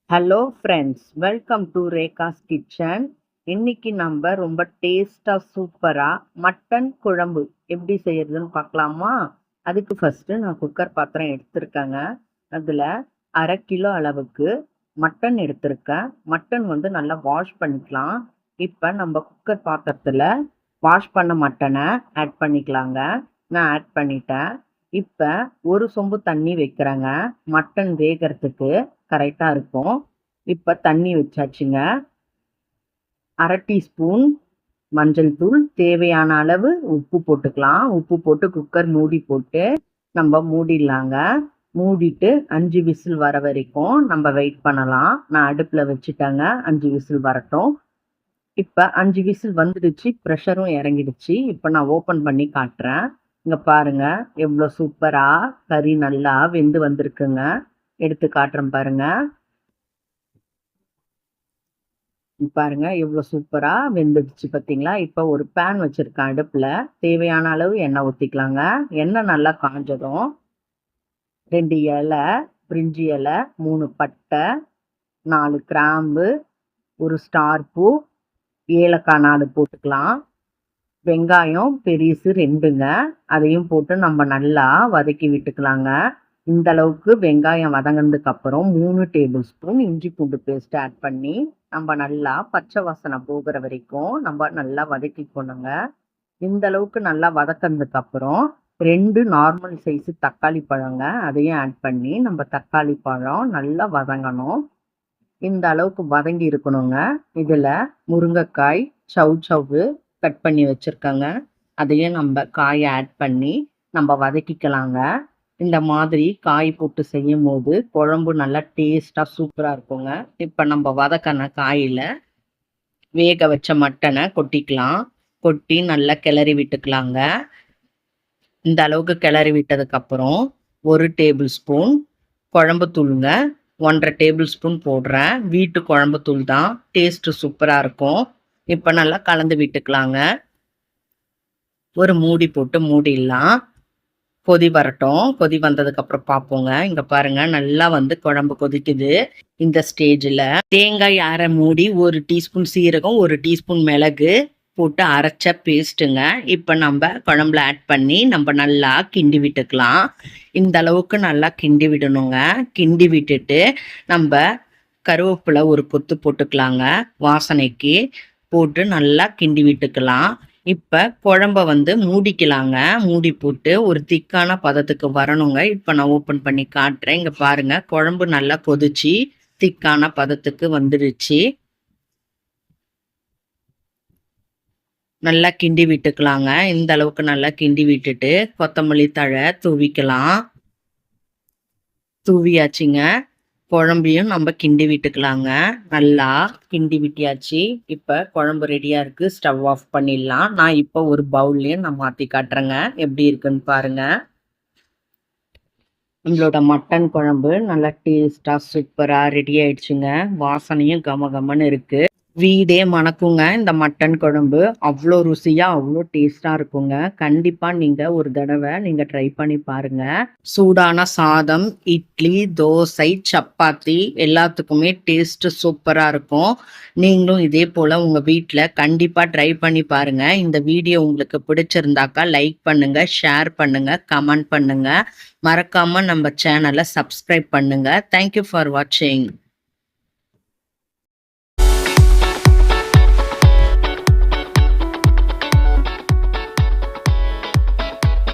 Hello friends, welcome to Rekha's kitchen. இன்னைக்கு நம்ம ரொம்ப டேஸ்டா சூப்பரா மட்டன் குழம்பு எப்படி செய்யறதுன்னு பார்க்கலாமா? அதுக்கு ஃபர்ஸ்ட் நான் குக்கர் பாத்திரம் எடுத்திருக்கேங்க. அதுல 1/2 கிலோ அளவுக்கு மட்டன் எடுத்திருக்கேன். மட்டன் நல்லா வாஷ் பண்ணிக்கலாம். இப்ப நம்ம குக்கர் பாத்திரத்துல வாஷ் பண்ண மட்டனை ஆட் பண்ணிக்கலாங்க. நான் ஆட் பண்ணிட்டேன். இப்ப ஒரு சொம்பு தண்ணி வைக்கிறேங்க. மட்டன் வேகறதுக்கு கரெக்டா இருக்கும். இப்ப தண்ணி வச்சாச்சுங்க. 1/2 டீஸ்பூன் மஞ்சள் தூள், தேவையான அளவு உப்பு போட்டுக்கலாம். உப்பு போட்டு குக்கர் மூடி போட்டு நம்ம மூடிடலாங்க. மூடிட்டு 5 விசில் வர வரைக்கும் நம்ம வெயிட் பண்ணலாம். நான் அடுப்புல வச்சுட்டேங்க. 5 விசில் வரட்டும். இப்ப 5 விசில் வந்துடுச்சு, ப்ரெஷரும் இறங்கிடுச்சு. இப்ப நான் ஓபன் பண்ணி காட்டுறேன். இங்க பாருங்க, எவ்வளவு சூப்பரா கறி நல்லா வெந்து வந்திருக்குங்க. எடுத்து காட்டுறேன் பாருங்க. பாருங்க எவ்வளவு சூப்பரா வெந்துடுச்சு பார்த்தீங்களா? இப்ப ஒரு பேன் வச்சிருக்கேன் அடுப்புல. தேவையான அளவு எண்ணெய் ஊத்திக்கலாங்க. எண்ணெய் நல்லா காஞ்சதும் 2 இலை பிரிஞ்சி இலை, 3 பட்டை, 4 கிராம்பு, ஒரு ஸ்டார் பூ, ஏலக்காய் 4 போட்டுக்கலாம். வெங்காயம் பெரிசு 2ங்க. அதையும் போட்டு நம்ம நல்லா வதக்கி விட்டுக்கலாங்க. இந்த அளவுக்கு வெங்காயம் வதங்கினதுக்கு அப்புறம் 3 டேபிள் ஸ்பூன் இஞ்சி பூண்டு பேஸ்ட் ஆட் பண்ணி நம்ம நல்லா பச்சை வாசனை போகிற வரைக்கும் நம்ம நல்லா வதக்கிக்கணுங்க. இந்த அளவுக்கு நல்லா வதக்கினதுக்கு அப்புறம் 2 நார்மல் சைஸ் தக்காளி பழங்க, அதையும் ஆட் பண்ணி நம்ம தக்காளி பழம் நல்லா வதங்கணும். இந்த அளவுக்கு வதங்கி இருக்கணுங்க. இதுல முருங்கைக்காய் சவ்சவ்வு கட் பண்ணி வச்சிருக்கேங்க. அதையும் நம்ம காயை ஆட் பண்ணி நம்ம வதக்கிக்கலாங்க. இந்த மாதிரி காய் போட்டு செய்யும் போது குழம்பு நல்லா டேஸ்டா சூப்பரா இருக்குங்க. இப்ப நம்ம வதக்கின காயில வேக வச்ச மட்டனை கொட்டிக்கலாம். கொட்டி நல்லா கிளறி விட்டுக்கலாங்க. இந்த அளவுக்கு கிளறி விட்டதுக்கு அப்புறம் 1 டேபிள் ஸ்பூன் குழம்பு தூளுங்க, 1/2 டேபிள் ஸ்பூன் போடுறேன். வீட்டு குழம்பு தூள் தான், டேஸ்ட் சூப்பரா இருக்கும். இப்ப நல்லா கலந்து விட்டுக்கலாங்க. ஒரு மூடி போட்டு மூடிடலாம். கொதி வரட்டும். கொதி வந்ததுக்கு அப்புறம் பார்ப்போங்க. இங்க பாருங்க, நல்லா குழம்பு கொதிக்குது. இந்த ஸ்டேஜ்ல தேங்காய் அரை மூடி, 1 டீஸ்பூன் சீரகம், 1 டீஸ்பூன் மிளகு போட்டு அரைச்ச பேஸ்ட்டுங்க. இப்ப நம்ம குழம்புல ஆட் பண்ணி நம்ம நல்லா கிண்டி விட்டுக்கலாம். இந்த அளவுக்கு நல்லா கிண்டி விடணுங்க. கிண்டி விட்டுட்டு நம்ம கருவேப்பிலை ஒரு கொத்து போட்டுக்கலாங்க. வாசனைக்கு போட்டு நல்லா கிண்டி விட்டுக்கலாம். இப்ப குழம்ப மூடிக்கலாங்க. மூடி போட்டு ஒரு திக்கான பதத்துக்கு வரணுங்க. இப்ப நான் ஓபன் பண்ணி காட்டுறேன். இங்க பாருங்க, குழம்பு நல்லா கொதிச்சு திக்கான பதத்துக்கு வந்துடுச்சு. நல்லா கிண்டி விட்டுக்கலாங்க. இந்த அளவுக்கு நல்லா கிண்டி விட்டுட்டு கொத்தமல்லி தழை தூவிக்கலாம். தூவியாச்சுங்க. குழம்பையும் நம்ம கிண்டி விட்டுக்கலாங்க. நல்லா கிண்டி விட்டியாச்சு. இப்ப குழம்பு ரெடியா இருக்கு. ஸ்டவ் ஆஃப் பண்ணிடலாம். நான் இப்போ ஒரு பவுல்லையும் நான் மாத்தி காட்டுறேங்க, எப்படி இருக்குன்னு பாருங்க. நம்மளோட மட்டன் குழம்பு நல்லா டேஸ்டா சூப்பரா ரெடி ஆயிடுச்சுங்க. வாசனையும் கம கமன்னு இருக்கு. வீடே மணக்குங்க. இந்த மட்டன் குழம்பு அவ்வளோ ருசியா அவ்வளோ டேஸ்டா இருக்குங்க. கண்டிப்பா நீங்க ஒரு தடவை நீங்க ட்ரை பண்ணி பாருங்க. சூடான சாதம், இட்லி, தோசை, சப்பாத்தி எல்லாத்துக்குமே டேஸ்ட் சூப்பரா இருக்கும். நீங்களும் இதே போல உங்க வீட்டில் கண்டிப்பா ட்ரை பண்ணி பாருங்க. இந்த வீடியோ உங்களுக்கு பிடிச்சிருந்தாக்கா லைக் பண்ணுங்க, ஷேர் பண்ணுங்க, கமெண்ட் பண்ணுங்க. மறக்காம நம்ம சேனலை சப்ஸ்கிரைப் பண்ணுங்க. தேங்க்யூ ஃபார் வாட்சிங்.